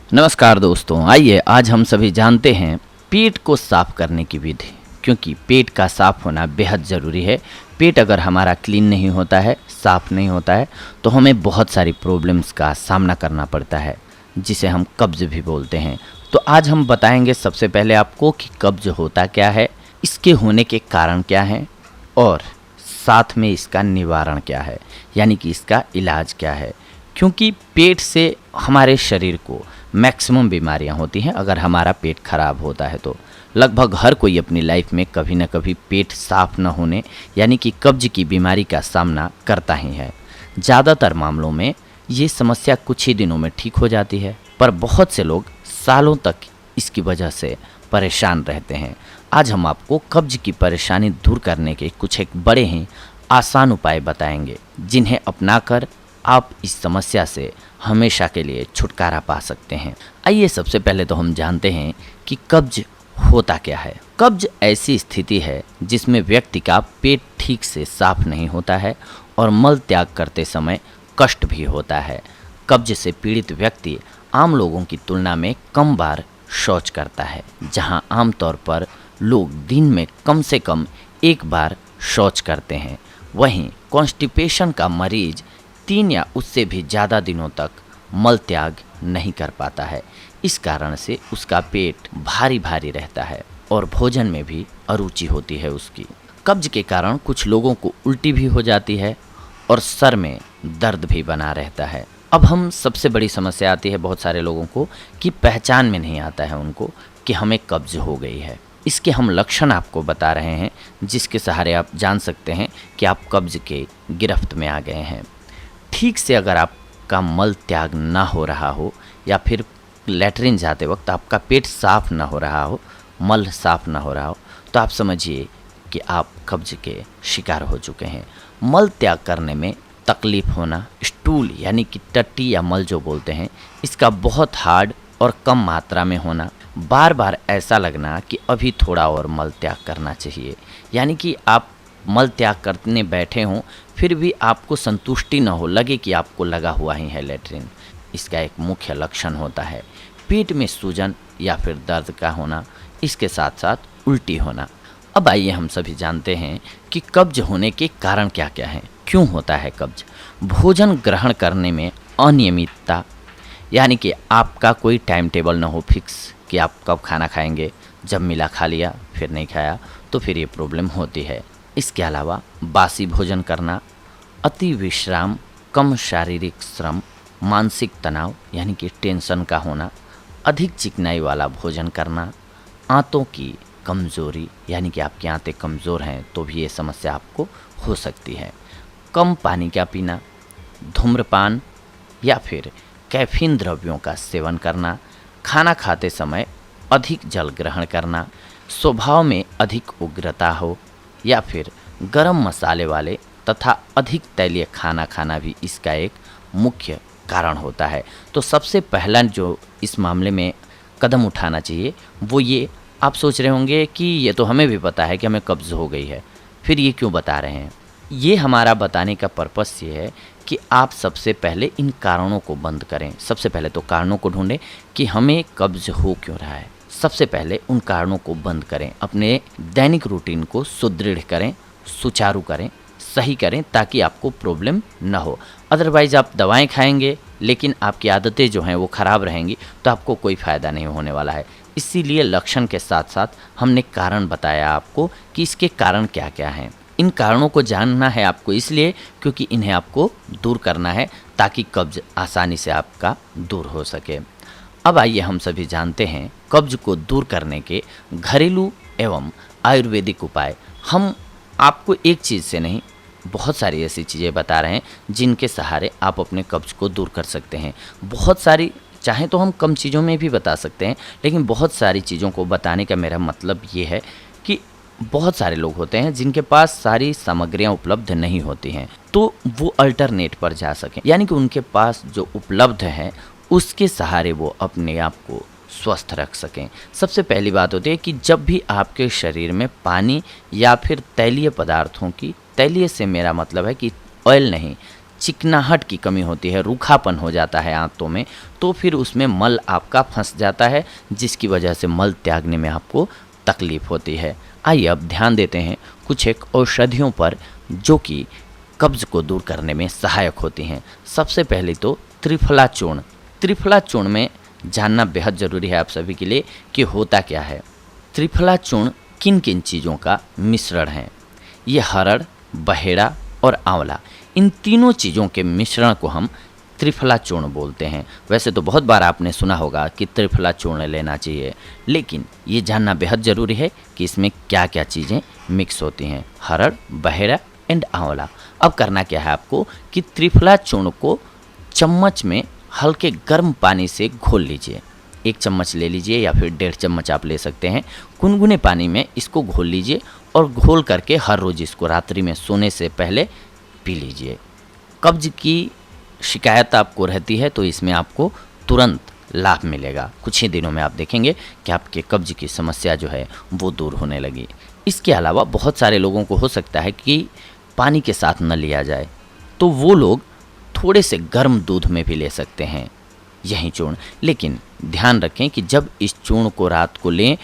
नमस्कार दोस्तों, आइए आज हम सभी जानते हैं पेट को साफ करने की विधि। क्योंकि पेट का साफ होना बेहद ज़रूरी है। पेट अगर हमारा क्लीन नहीं होता है, साफ नहीं होता है, तो हमें बहुत सारी प्रॉब्लम्स का सामना करना पड़ता है, जिसे हम कब्ज़ भी बोलते हैं। तो आज हम बताएंगे सबसे पहले आपको कि कब्ज़ होता क्या है, इसके होने के कारण क्या हैं और साथ में इसका निवारण क्या है, यानी कि इसका इलाज क्या है। क्योंकि पेट से हमारे शरीर को मैक्सिमम बीमारियां होती हैं। अगर हमारा पेट खराब होता है तो लगभग हर कोई अपनी लाइफ में कभी ना कभी पेट साफ न होने यानी कि कब्ज की बीमारी का सामना करता ही है। ज़्यादातर मामलों में ये समस्या कुछ ही दिनों में ठीक हो जाती है, पर बहुत से लोग सालों तक इसकी वजह से परेशान रहते हैं। आज हम आपको कब्ज की परेशानी दूर करने के कुछ एक बड़े ही आसान उपाय बताएंगे, जिन्हें अपनाकर आप इस समस्या से हमेशा के लिए छुटकारा पा सकते हैं। आइए सबसे पहले तो हम जानते हैं कि कब्ज होता क्या है। कब्ज ऐसी स्थिति है जिसमें व्यक्ति का पेट ठीक से साफ नहीं होता है और मल त्याग करते समय कष्ट भी होता है। कब्ज से पीड़ित व्यक्ति आम लोगों की तुलना में कम बार शौच करता है, जहां आमतौर पर लोग दिन में कम से कम एक बार शौच करते हैं। वहीं कॉन्स्टिपेशन का मरीज 3 या उससे भी ज़्यादा दिनों तक मल त्याग नहीं कर पाता है। इस कारण से उसका पेट भारी भारी रहता है और भोजन में भी अरुचि होती है उसकी। कब्ज के कारण कुछ लोगों को उल्टी भी हो जाती है और सर में दर्द भी बना रहता है। अब हम सबसे बड़ी समस्या आती है बहुत सारे लोगों को कि पहचान में नहीं आता है उनको कि हमें कब्ज हो गई है। इसके हम लक्षण आपको बता रहे हैं, जिसके सहारे आप जान सकते हैं कि आप कब्ज के गिरफ्त में आ गए हैं। ठीक से अगर आपका मल त्याग ना हो रहा हो या फिर लैट्रिन जाते वक्त आपका पेट साफ ना हो रहा हो, मल साफ ना हो रहा हो, तो आप समझिए कि आप कब्ज के शिकार हो चुके हैं। मल त्याग करने में तकलीफ होना, स्टूल यानी कि टट्टी या मल जो बोलते हैं, इसका बहुत हार्ड और कम मात्रा में होना, बार बार ऐसा लगना कि अभी थोड़ा और मल त्याग करना चाहिए, यानी कि आप मल त्याग करने बैठे हों फिर भी आपको संतुष्टि न हो, लगे कि आपको लगा हुआ ही है लैट्रिन, इसका एक मुख्य लक्षण होता है। पेट में सूजन या फिर दर्द का होना, इसके साथ साथ उल्टी होना। अब आइए हम सभी जानते हैं कि कब्ज होने के कारण क्या क्या हैं, क्यों होता है कब्ज। भोजन ग्रहण करने में अनियमितता, यानी कि आपका कोई टाइम टेबल न हो फिक्स कि आप कब खाना खाएंगे, जब मिला खा लिया फिर नहीं खाया, तो फिर ये प्रॉब्लम होती है। इसके अलावा बासी भोजन करना, अति विश्राम, कम शारीरिक श्रम, मानसिक तनाव यानी कि टेंशन का होना, अधिक चिकनाई वाला भोजन करना, आंतों की कमज़ोरी यानी कि आपकी आंतें कमज़ोर हैं तो भी ये समस्या आपको हो सकती है, कम पानी का पीना, धूम्रपान या फिर कैफीन द्रव्यों का सेवन करना, खाना खाते समय अधिक जल ग्रहण करना, स्वभाव में अधिक उग्रता हो या फिर गरम मसाले वाले तथा अधिक तैलीय खाना खाना भी इसका एक मुख्य कारण होता है। तो सबसे पहला जो इस मामले में कदम उठाना चाहिए वो ये, आप सोच रहे होंगे कि ये तो हमें भी पता है कि हमें कब्ज़ हो गई है, फिर ये क्यों बता रहे हैं। ये हमारा बताने का पर्पस ये है कि आप सबसे पहले इन कारणों को बंद करें। सबसे पहले तो कारणों को ढूंढें कि हमें कब्ज़ हो क्यों रहा है। सबसे पहले उन कारणों को बंद करें, अपने दैनिक रूटीन को सुदृढ़ करें, सुचारू करें, सही करें, ताकि आपको प्रॉब्लम न हो। अदरवाइज़ आप दवाएं खाएंगे लेकिन आपकी आदतें जो हैं वो ख़राब रहेंगी, तो आपको कोई फ़ायदा नहीं होने वाला है। इसीलिए लक्षण के साथ साथ हमने कारण बताया आपको कि इसके कारण क्या क्या हैं। इन कारणों को जानना है आपको इसलिए क्योंकि इन्हें आपको दूर करना है, ताकि कब्ज़ आसानी से आपका दूर हो सके। अब आइए हम सभी जानते हैं कब्ज को दूर करने के घरेलू एवं आयुर्वेदिक उपाय। हम आपको एक चीज़ से नहीं, बहुत सारी ऐसी चीज़ें बता रहे हैं जिनके सहारे आप अपने कब्ज को दूर कर सकते हैं। बहुत सारी, चाहे तो हम कम चीज़ों में भी बता सकते हैं, लेकिन बहुत सारी चीज़ों को बताने का मेरा मतलब ये है कि बहुत सारे लोग होते हैं जिनके पास सारी सामग्रियां उपलब्ध नहीं होती हैं, तो वो अल्टरनेट पर जा सकें, यानी कि उनके पास जो उपलब्ध है उसके सहारे वो अपने आप को स्वस्थ रख सकें। सबसे पहली बात होती है कि जब भी आपके शरीर में पानी या फिर तैलीय पदार्थों की, तैलीय से मेरा मतलब है कि ऑयल नहीं, चिकनाहट की कमी होती है, रूखापन हो जाता है आंतों में, तो फिर उसमें मल आपका फंस जाता है, जिसकी वजह से मल त्यागने में आपको तकलीफ होती है। आइए अब ध्यान देते हैं कुछ एक औषधियों पर जो कि कब्ज़ को दूर करने में सहायक होती हैं। सबसे पहले तो त्रिफला चूर्ण। त्रिफला चूर्ण में जानना बेहद ज़रूरी है आप सभी के लिए कि होता क्या है। त्रिफला चूर्ण किन किन चीज़ों का मिश्रण है। ये हरड़, बहेड़ा और आंवला, इन तीनों चीज़ों के मिश्रण को हम त्रिफला चूर्ण बोलते हैं। वैसे तो बहुत बार आपने सुना होगा कि त्रिफला चूर्ण लेना चाहिए, लेकिन ये जानना बेहद ज़रूरी है कि इसमें क्या क्या चीज़ें मिक्स होती हैं। हरड़, बहेड़ा एंड आंवला। अब करना क्या है आपको कि त्रिफला चूर्ण को चम्मच में हल्के गर्म पानी से घोल लीजिए। 1 चम्मच ले लीजिए या फिर 1.5 चम्मच आप ले सकते हैं। गुनगुने पानी में इसको घोल लीजिए और घोल करके हर रोज़ इसको रात्रि में सोने से पहले पी लीजिए। कब्ज की शिकायत आपको रहती है तो इसमें आपको तुरंत लाभ मिलेगा। कुछ ही दिनों में आप देखेंगे कि आपके कब्ज की समस्या जो है वो दूर होने लगी। इसके अलावा बहुत सारे लोगों को हो सकता है कि पानी के साथ न लिया जाए, तो वो लोग थोड़े से गर्म दूध में भी ले सकते हैं यही चूर्ण। लेकिन ध्यान रखें कि जब इस चूर्ण को रात को लें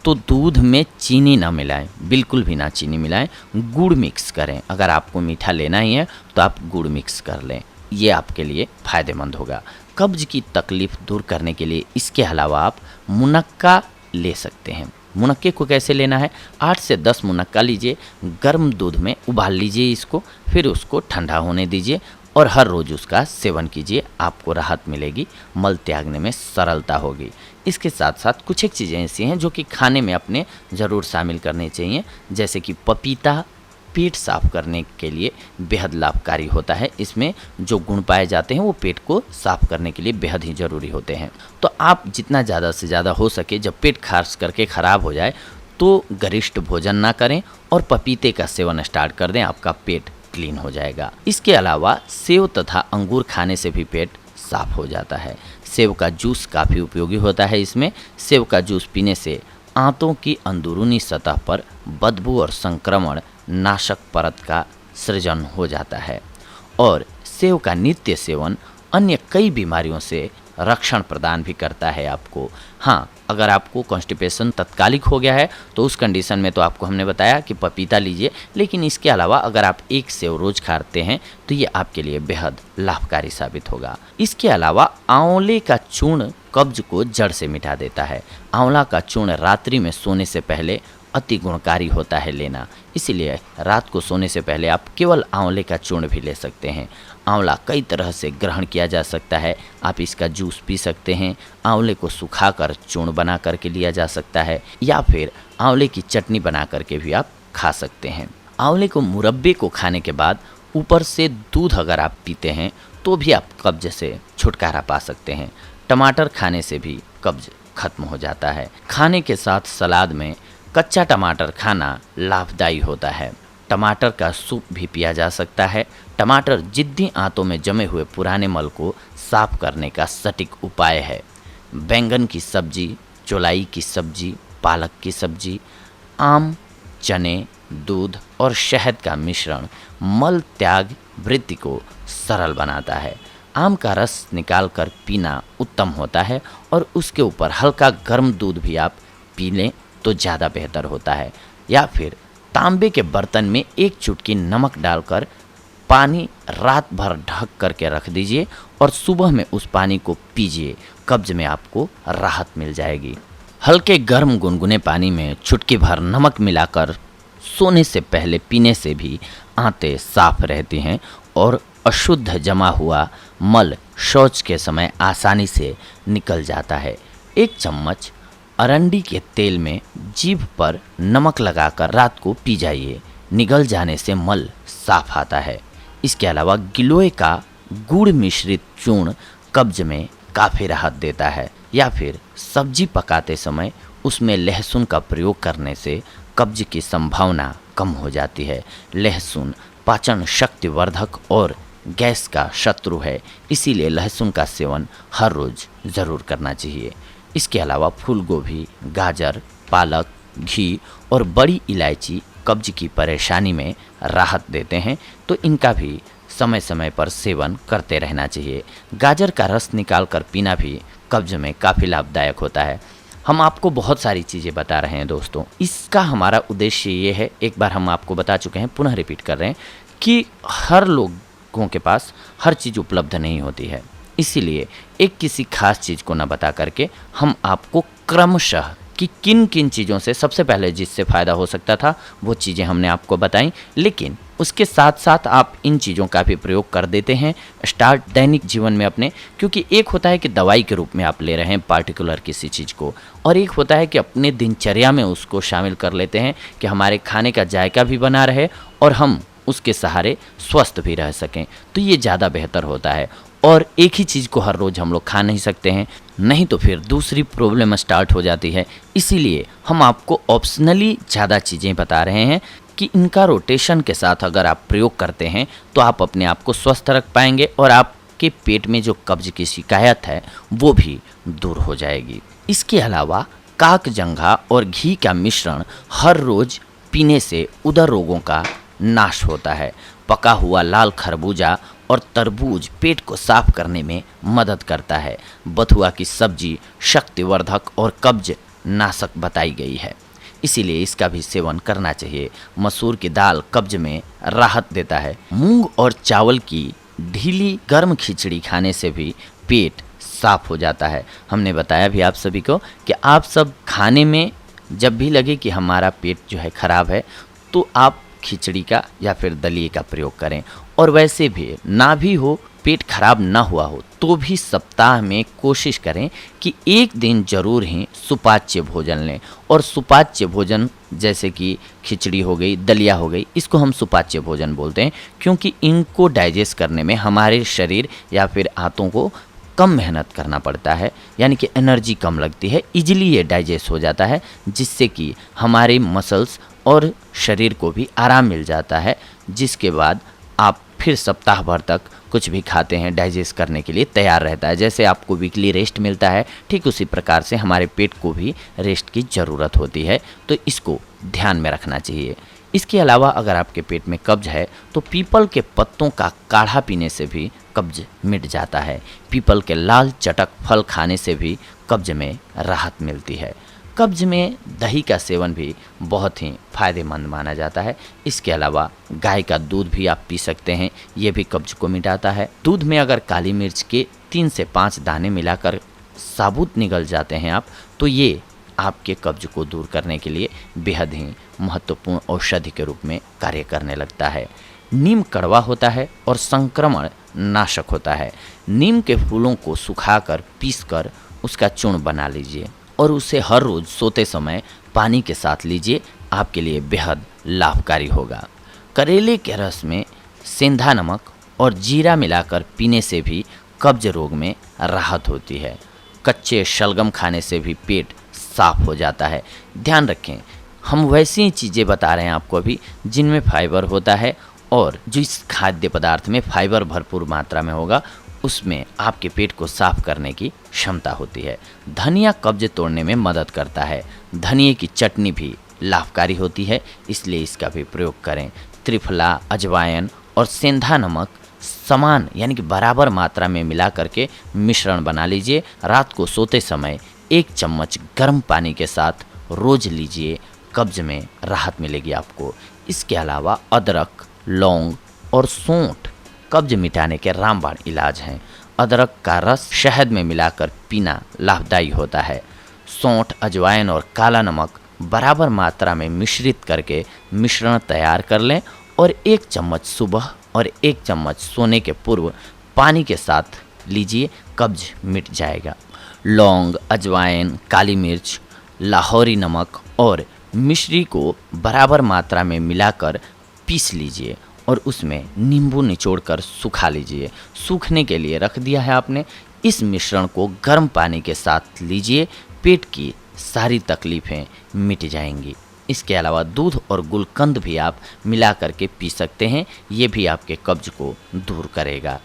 तो दूध में चीनी ना मिलाएं, बिल्कुल भी ना चीनी मिलाएं। गुड़ मिक्स करें। अगर आपको मीठा लेना ही है तो आप गुड़ मिक्स कर लें, ये आपके लिए फ़ायदेमंद होगा। कब्ज की तकलीफ़ दूर करने के लिए इसके अलावा आप मुनक्का ले सकते हैं। मुनक्के को कैसे लेना है, 8 से 10 मुनक्का लीजिए, गर्म दूध में उबाल लीजिए इसको, फिर उसको ठंडा होने दीजिए और हर रोज़ उसका सेवन कीजिए। आपको राहत मिलेगी, मल त्यागने में सरलता होगी। इसके साथ साथ कुछ एक चीज़ें ऐसी हैं जो कि खाने में अपने ज़रूर शामिल करनी चाहिए, जैसे कि पपीता पेट साफ़ करने के लिए बेहद लाभकारी होता है। इसमें जो गुण पाए जाते हैं वो पेट को साफ़ करने के लिए बेहद ही ज़रूरी होते हैं। तो आप जितना ज़्यादा से ज़्यादा हो सके, जब पेट खास करके ख़राब हो जाए तो गरिष्ठ भोजन ना करें और पपीते का सेवन स्टार्ट कर दें, आपका पेट क्लीन हो जाएगा। इसके अलावा सेव तथा अंगूर खाने से भी पेट साफ हो जाता है। सेव का जूस काफ़ी उपयोगी होता है। इसमें सेव का जूस पीने से आंतों की अंदरूनी सतह पर बदबू और संक्रमण नाशक परत का सृजन हो जाता है और सेव का नित्य सेवन अन्य कई बीमारियों से रक्षण प्रदान भी करता है आपको। हाँ, अगर आपको कॉन्स्टिपेशन तत्कालिक हो गया है तो उस कंडीशन में तो आपको हमने बताया कि पपीता लीजिए, लेकिन इसके अलावा अगर आप 1 सेव रोज खाते हैं तो ये आपके लिए बेहद लाभकारी साबित होगा। इसके अलावा आंवले का चूर्ण कब्ज को जड़ से मिटा देता है। आंवला का चूर्ण रात्रि में सोने से पहले अति गुणकारी होता है लेना, इसीलिए रात को सोने से पहले आप केवल आंवले का चूर्ण भी ले सकते हैं। आंवला कई तरह से ग्रहण किया जा सकता है। आप इसका जूस पी सकते हैं, आंवले को सुखाकर चूर्ण बना करके लिया जा सकता है, या फिर आंवले की चटनी बना करके भी आप खा सकते हैं। आंवले को मुरब्बे को खाने के बाद ऊपर से दूध अगर आप पीते हैं तो भी आप कब्ज से छुटकारा पा सकते हैं। टमाटर खाने से भी कब्ज खत्म हो जाता है। खाने के साथ सलाद में कच्चा टमाटर खाना लाभदायी होता है। टमाटर का सूप भी पिया जा सकता है। टमाटर जिद्दी आंतों में जमे हुए पुराने मल को साफ करने का सटीक उपाय है। बैंगन की सब्जी, चौलाई की सब्जी, पालक की सब्जी, आम, चने, दूध और शहद का मिश्रण मल त्याग वृत्ति को सरल बनाता है। आम का रस निकालकर पीना उत्तम होता है और उसके ऊपर हल्का गर्म दूध भी आप पी लें तो ज़्यादा बेहतर होता है। या फिर तांबे के बर्तन में 1 चुटकी नमक डालकर पानी रात भर ढक करके रख दीजिए और सुबह में उस पानी को पीजिए। कब्ज में आपको राहत मिल जाएगी। हल्के गर्म गुनगुने पानी में चुटकी भर नमक मिलाकर सोने से पहले पीने से भी आंतें साफ रहती हैं और अशुद्ध जमा हुआ मल शौच के समय आसानी से निकल जाता है। 1 चम्मच अरंडी के तेल में जीभ पर नमक लगाकर रात को पी जाइए। निगल जाने से मल साफ आता है। इसके अलावा गिलोय का गुड़ मिश्रित चूर्ण कब्ज में काफ़ी राहत देता है। या फिर सब्जी पकाते समय उसमें लहसुन का प्रयोग करने से कब्ज की संभावना कम हो जाती है। लहसुन पाचन शक्ति वर्धक और गैस का शत्रु है, इसीलिए लहसुन का सेवन हर रोज़ ज़रूर करना चाहिए। इसके अलावा फूल गोभी, गाजर, पालक, घी और बड़ी इलायची कब्ज की परेशानी में राहत देते हैं, तो इनका भी समय समय पर सेवन करते रहना चाहिए। गाजर का रस निकाल कर पीना भी कब्ज में काफ़ी लाभदायक होता है। हम आपको बहुत सारी चीज़ें बता रहे हैं दोस्तों, इसका हमारा उद्देश्य ये है, एक बार हम आपको बता चुके हैं, पुनः रिपीट कर रहे हैं कि हर लोगों के पास हर चीज़ उपलब्ध नहीं होती है। इसीलिए एक किसी खास चीज़ को न बता करके हम आपको क्रमशः कि किन किन चीज़ों से सबसे पहले जिससे फ़ायदा हो सकता था वो चीज़ें हमने आपको बताई, लेकिन उसके साथ साथ आप इन चीज़ों का भी प्रयोग कर देते हैं स्टार्ट दैनिक जीवन में अपने, क्योंकि एक होता है कि दवाई के रूप में आप ले रहे हैं पार्टिकुलर किसी चीज़ को, और एक होता है कि अपने दिनचर्या में उसको शामिल कर लेते हैं कि हमारे खाने का जायका भी बना रहे और हम उसके सहारे स्वस्थ भी रह सकें, तो ये ज़्यादा बेहतर होता है। और एक ही चीज़ को हर रोज़ हम लोग खा नहीं सकते हैं, नहीं तो फिर दूसरी प्रॉब्लम स्टार्ट हो जाती है। इसीलिए हम आपको ऑप्शनली ज़्यादा चीज़ें बता रहे हैं कि इनका रोटेशन के साथ अगर आप प्रयोग करते हैं तो आप अपने आप को स्वस्थ रख पाएंगे और आपके पेट में जो कब्ज की शिकायत है वो भी दूर हो जाएगी। इसके अलावा काकजंघा और घी का मिश्रण हर रोज़ पीने से उदर रोगों का नाश होता है। पका हुआ लाल खरबूजा और तरबूज पेट को साफ करने में मदद करता है। बथुआ की सब्जी शक्तिवर्धक और कब्ज नाशक बताई गई है, इसीलिए इसका भी सेवन करना चाहिए। मसूर की दाल कब्ज में राहत देता है। मूंग और चावल की ढीली गर्म खिचड़ी खाने से भी पेट साफ हो जाता है। हमने बताया भी आप सभी को कि आप सब खाने में जब भी लगे कि हमारा पेट जो है ख़राब है तो आप खिचड़ी का या फिर दलिए का प्रयोग करें, और वैसे भी ना भी हो, पेट खराब ना हुआ हो तो भी सप्ताह में कोशिश करें कि एक दिन जरूर ही सुपाच्य भोजन लें। और सुपाच्य भोजन जैसे कि खिचड़ी हो गई, दलिया हो गई, इसको हम सुपाच्य भोजन बोलते हैं क्योंकि इनको डाइजेस्ट करने में हमारे शरीर या फिर आंतों को कम मेहनत करना पड़ता है, यानी कि एनर्जी कम लगती है, इजीली ये डाइजेस्ट हो जाता है, जिससे कि हमारे मसल्स और शरीर को भी आराम मिल जाता है, जिसके बाद आप फिर सप्ताह भर तक कुछ भी खाते हैं डाइजेस्ट करने के लिए तैयार रहता है। जैसे आपको वीकली रेस्ट मिलता है, ठीक उसी प्रकार से हमारे पेट को भी रेस्ट की ज़रूरत होती है, तो इसको ध्यान में रखना चाहिए। इसके अलावा अगर आपके पेट में कब्ज है तो पीपल के पत्तों का काढ़ा पीने से भी कब्ज मिट जाता है। पीपल के लाल चटक फल खाने से भी कब्ज में राहत मिलती है। कब्ज में दही का सेवन भी बहुत ही फ़ायदेमंद माना जाता है। इसके अलावा गाय का दूध भी आप पी सकते हैं, ये भी कब्ज को मिटाता है। दूध में अगर काली मिर्च के 3 से 5 दाने मिलाकर साबुत निगल जाते हैं आप, तो ये आपके कब्ज को दूर करने के लिए बेहद ही महत्वपूर्ण औषधि के रूप में कार्य करने लगता है। नीम कड़वा होता है और संक्रमण नाशक होता है। नीम के फूलों को सुखाकर पीसकर उसका चूर्ण बना लीजिए और उसे हर रोज़ सोते समय पानी के साथ लीजिए, आपके लिए बेहद लाभकारी होगा। करेले के रस में सेंधा नमक और जीरा मिलाकर पीने से भी कब्ज रोग में राहत होती है। कच्चे शलगम खाने से भी पेट साफ हो जाता है। ध्यान रखें, हम वैसी चीज़ें बता रहे हैं आपको अभी जिनमें फाइबर होता है, और जिस खाद्य पदार्थ में फाइबर भरपूर मात्रा में होगा उसमें आपके पेट को साफ करने की क्षमता होती है। धनिया कब्ज तोड़ने में मदद करता है। धनिए की चटनी भी लाभकारी होती है, इसलिए इसका भी प्रयोग करें। त्रिफला, अजवाइन और सेंधा नमक समान यानी कि बराबर मात्रा में मिला करके मिश्रण बना लीजिए। रात को सोते समय 1 चम्मच गर्म पानी के साथ रोज़ लीजिए, कब्ज में राहत मिलेगी आपको। इसके अलावा अदरक, लौंग और सौंठ कब्ज मिटाने के रामबाण इलाज हैं। अदरक का रस शहद में मिलाकर पीना लाभदायी होता है। सौंठ, अजवाइन और काला नमक बराबर मात्रा में मिश्रित करके मिश्रण तैयार कर लें और 1 चम्मच सुबह और 1 चम्मच सोने के पूर्व पानी के साथ लीजिए, कब्ज मिट जाएगा। लौंग, अजवाइन, काली मिर्च, लाहौरी नमक और मिश्री को बराबर मात्रा में मिलाकर पीस लीजिए और उसमें नींबू निचोड़कर सुखा लीजिए। सूखने के लिए रख दिया है आपने। इस मिश्रण को गर्म पानी के साथ लीजिए, पेट की सारी तकलीफ़ें मिट जाएंगी। इसके अलावा दूध और गुलकंद भी आप मिला करके पी सकते हैं, ये भी आपके कब्ज को दूर करेगा।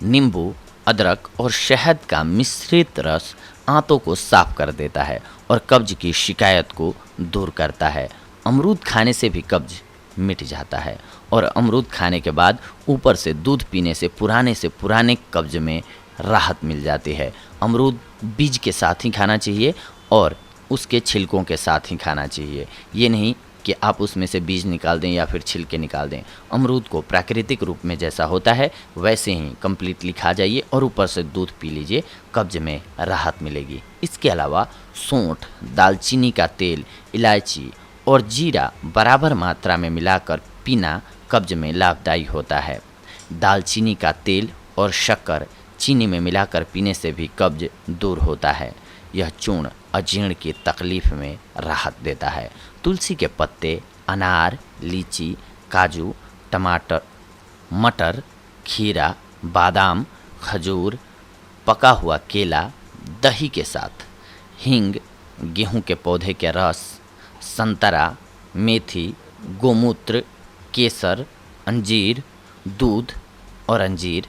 नींबू, अदरक और शहद का मिश्रित रस आंतों को साफ कर देता है और कब्ज की शिकायत को दूर करता है। अमरूद खाने से भी कब्ज मिट जाता है। और अमरूद खाने के बाद ऊपर से दूध पीने से पुराने कब्ज में राहत मिल जाती है। अमरूद बीज के साथ ही खाना चाहिए और उसके छिलकों के साथ ही खाना चाहिए। ये नहीं कि आप उसमें से बीज निकाल दें या फिर छिलके निकाल दें। अमरूद को प्राकृतिक रूप में जैसा होता है वैसे ही कंप्लीटली खा जाइए और ऊपर से दूध पी लीजिए, कब्ज में राहत मिलेगी। इसके अलावा सौंठ, दालचीनी का तेल, इलायची और जीरा बराबर मात्रा में मिलाकर पीना कब्ज में लाभदायी होता है। दालचीनी का तेल और शक्कर चीनी में मिलाकर पीने से भी कब्ज दूर होता है। यह चूर्ण अजीर्ण की तकलीफ में राहत देता है। तुलसी के पत्ते, अनार, लीची, काजू, टमाटर, मटर, खीरा, बादाम, खजूर, पका हुआ केला, दही के साथ हींग, गेहूं के पौधे के रस, संतरा, मेथी, गोमूत्र, केसर, अंजीर, दूध और अंजीर,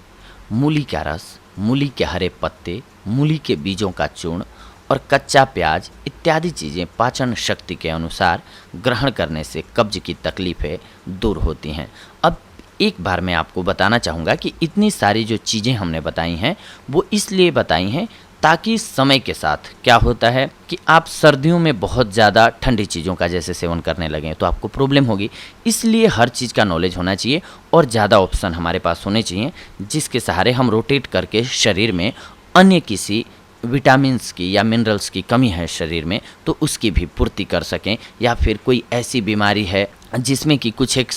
मूली का रस, मूली के हरे पत्ते, मूली के बीजों का चूर्ण और कच्चा प्याज इत्यादि चीज़ें पाचन शक्ति के अनुसार ग्रहण करने से कब्ज की तकलीफ़ें दूर होती हैं। अब एक बार मैं आपको बताना चाहूँगा कि इतनी सारी जो चीज़ें हमने बताई हैं वो इसलिए बताई हैं ताकि समय के साथ क्या होता है कि आप सर्दियों में बहुत ज़्यादा ठंडी चीज़ों का जैसे सेवन करने लगें तो आपको प्रॉब्लम होगी। इसलिए हर चीज़ का नॉलेज होना चाहिए और ज़्यादा ऑप्शन हमारे पास होने चाहिए जिसके सहारे हम रोटेट करके शरीर में अन्य किसी विटामिन्स की या मिनरल्स की कमी है शरीर में तो उसकी भी पूर्ति कर सकें, या फिर कोई ऐसी बीमारी है जिसमें कि कुछ एक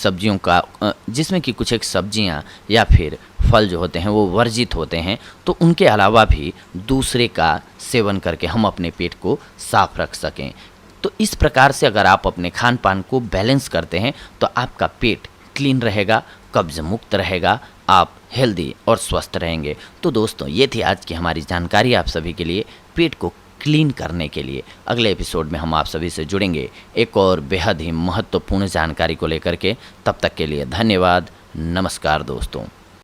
सब्जियां या फिर फल जो होते हैं वो वर्जित होते हैं तो उनके अलावा भी दूसरे का सेवन करके हम अपने पेट को साफ रख सकें। तो इस प्रकार से अगर आप अपने खान पान को बैलेंस करते हैं तो आपका पेट क्लीन रहेगा, कब्ज मुक्त रहेगा, आप हेल्दी और स्वस्थ रहेंगे। तो दोस्तों ये थी आज की हमारी जानकारी आप सभी के लिए पेट को क्लीन करने के लिए। अगले एपिसोड में हम आप सभी से जुड़ेंगे एक और बेहद ही महत्वपूर्ण जानकारी को लेकर के। तब तक के लिए धन्यवाद। नमस्कार दोस्तों।